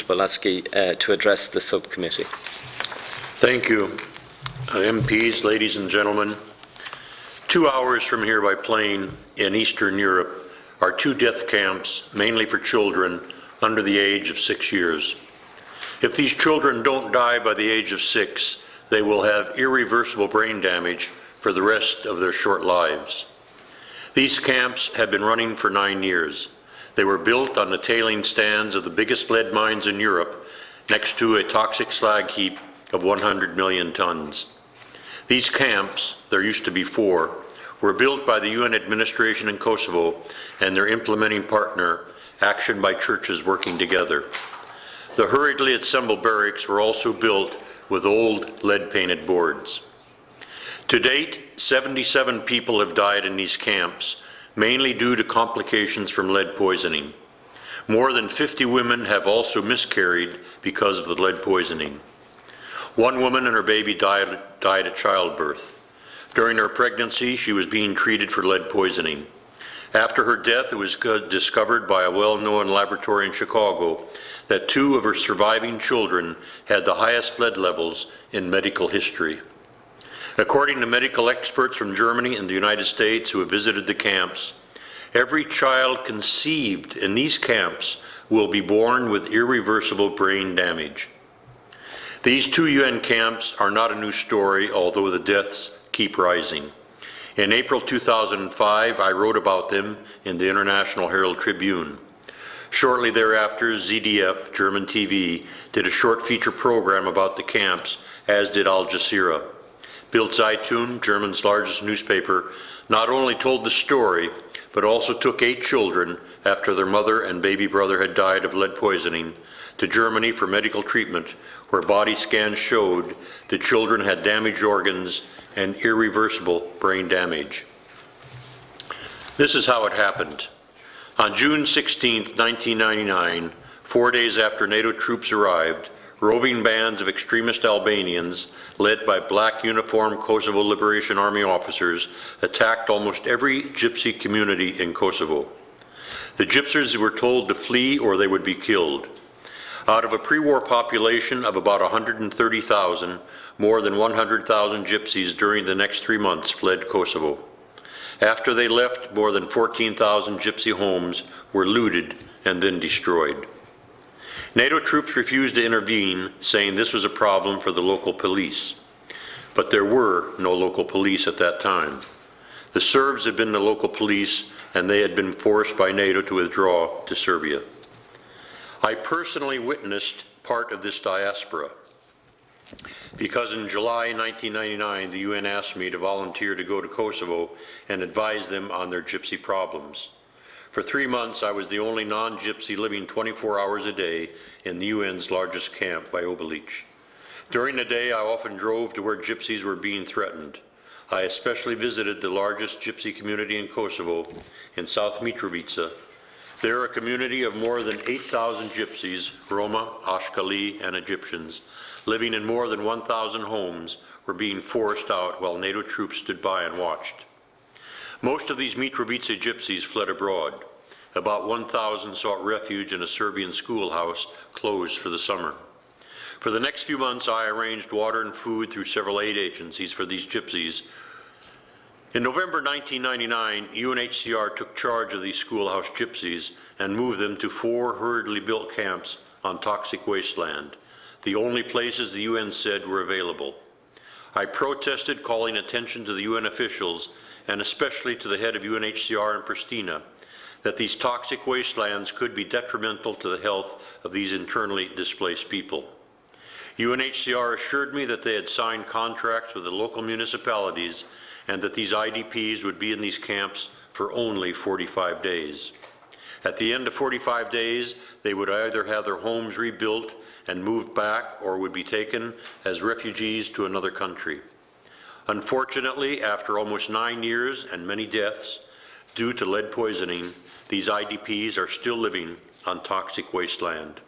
Mr. Bileski to address the subcommittee. Thank you. MPs, ladies and gentlemen, 2 hours from here by plane in Eastern Europe are 2 death camps, mainly for children under the age of 6 years. If these children don't die by the age of 6, they will have irreversible brain damage for the rest of their short lives. These camps have been running for 9 years. They were built on the tailing stands of the biggest lead mines in Europe, next to a toxic slag heap of 100 million tons. These camps, there used to be 4, were built by the UN administration in Kosovo and their implementing partner, Action by Churches Working Together. The hurriedly assembled barracks were also built with old lead-painted boards. To date, 77 people have died in these camps, mainly due to complications from lead poisoning. More than 50 women have also miscarried because of the lead poisoning. 1 woman and her baby died at childbirth. During her pregnancy, she was being treated for lead poisoning. After her death, it was discovered by a well-known laboratory in Chicago that 2 of her surviving children had the highest lead levels in medical history. According to medical experts from Germany and the United States who have visited the camps, every child conceived in these camps will be born with irreversible brain damage. These 2 UN camps are not a new story, although the deaths keep rising. In April 2005, I wrote about them in the International Herald Tribune. Shortly thereafter, ZDF, German TV, did a short feature program about the camps, as did Al Jazeera. Bild Zeitung, Germany's largest newspaper, not only told the story, but also took 8 children after their mother and baby brother had died of lead poisoning to Germany for medical treatment, where body scans showed the children had damaged organs and irreversible brain damage. This is how it happened. On June 16, 1999, 4 days after NATO troops arrived, roving bands of extremist Albanians, led by black uniformed Kosovo Liberation Army officers, attacked almost every Gypsy community in Kosovo. The Gypsies were told to flee or they would be killed. Out of a pre-war population of about 130,000, more than 100,000 Gypsies during the next 3 months fled Kosovo. After they left, more than 14,000 Gypsy homes were looted and then destroyed. NATO troops refused to intervene, saying this was a problem for the local police. But there were no local police at that time. The Serbs had been the local police, and they had been forced by NATO to withdraw to Serbia. I personally witnessed part of this diaspora, because in July 1999, the UN asked me to volunteer to go to Kosovo and advise them on their Gypsy problems. For 3 months, I was the only non-Gypsy living 24 hours a day in the UN's largest camp by Obilic. During the day, I often drove to where Gypsies were being threatened. I especially visited the largest Gypsy community in Kosovo, in South Mitrovica. There, a community of more than 8,000 Gypsies, Roma, Ashkali, and Egyptians, living in more than 1,000 homes, were being forced out while NATO troops stood by and watched. Most of these Mitrovica Gypsies fled abroad. About 1,000 sought refuge in a Serbian schoolhouse closed for the summer. For the next few months, I arranged water and food through several aid agencies for these Gypsies. In November 1999, UNHCR took charge of these schoolhouse Gypsies and moved them to 4 hurriedly built camps on toxic wasteland, the only places the UN said were available. I protested, calling attention to the UN officials and especially to the head of UNHCR in Pristina, that these toxic wastelands could be detrimental to the health of these internally displaced people. UNHCR assured me that they had signed contracts with the local municipalities and that these IDPs would be in these camps for only 45 days. At the end of 45 days, they would either have their homes rebuilt and moved back or would be taken as refugees to another country. Unfortunately, after almost 9 years and many deaths due to lead poisoning, these IDPs are still living on toxic wasteland.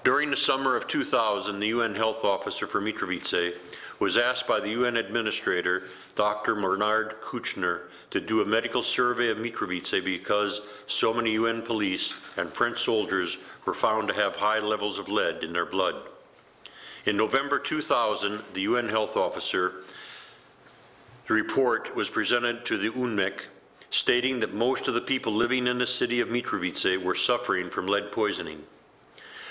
During the summer of 2000, the UN health officer for Mitrovica was asked by the UN Administrator, Dr. Bernard Kouchner, to do a medical survey of Mitrovica because so many UN police and French soldiers were found to have high levels of lead in their blood. In November 2000, the UN health officer, the report was presented to the UNMEC, stating that most of the people living in the city of Mitrovica were suffering from lead poisoning.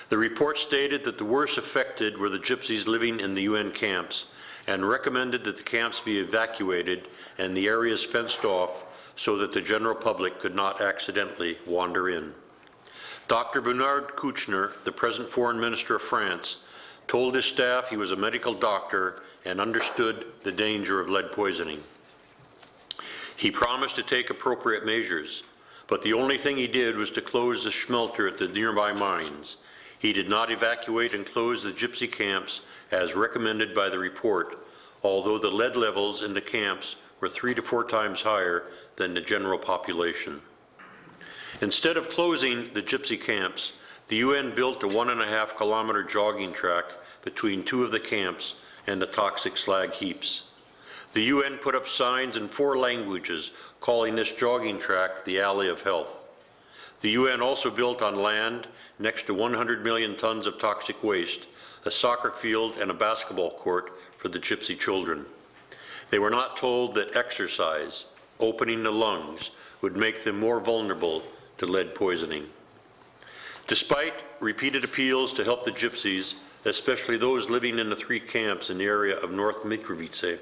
The report stated that the worst affected were the gypsies living in the UN camps and recommended that the camps be evacuated and the areas fenced off so that the general public could not accidentally wander in. Dr. Bernard Kouchner, the present Foreign Minister of France, told his staff he was a medical doctor and understood the danger of lead poisoning. He promised to take appropriate measures, but the only thing he did was to close the smelter at the nearby mines. He did not evacuate and close the gypsy camps as recommended by the report, although the lead levels in the camps were 3 to 4 times higher than the general population. Instead of closing the gypsy camps, the UN built a 1.5 kilometer jogging track between 2 of the camps and the toxic slag heaps. The UN put up signs in 4 languages calling this jogging track the Alley of Health. The UN also built on land next to 100 million tons of toxic waste, a soccer field and a basketball court for the gypsy children. They were not told that exercise, opening the lungs, would make them more vulnerable to lead poisoning. Despite repeated appeals to help the gypsies, especially those living in the 3 camps in the area of North Mitrovica,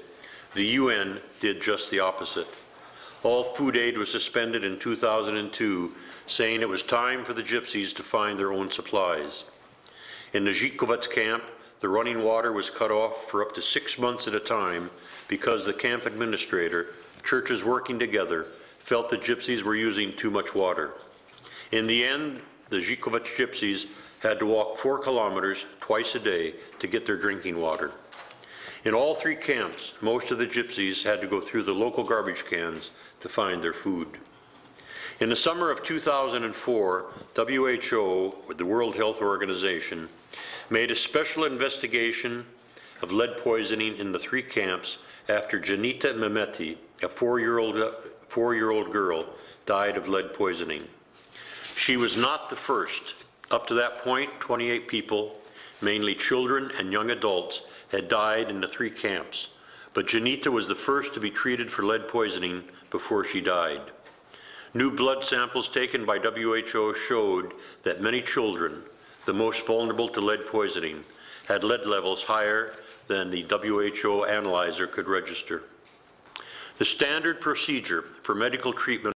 the UN did just the opposite. All food aid was suspended in 2002, saying it was time for the gypsies to find their own supplies. In the Zhikovac camp, the running water was cut off for up to 6 months at a time because the camp administrator, churches working together, felt the gypsies were using too much water. In the end, the Zhikovac gypsies had to walk 4 kilometers twice a day to get their drinking water. In all 3 camps, most of the gypsies had to go through the local garbage cans to find their food. In the summer of 2004, WHO, the World Health Organization, made a special investigation of lead poisoning in the 3 camps after Janita Mehmeti, a 4-year-old girl, died of lead poisoning. She was not the first. Up to that point, 28 people, mainly children and young adults, had died in the 3 camps, but Janita was the first to be treated for lead poisoning before she died. New blood samples taken by WHO showed that many children, the most vulnerable to lead poisoning, had lead levels higher than the WHO analyzer could register. The standard procedure for medical treatment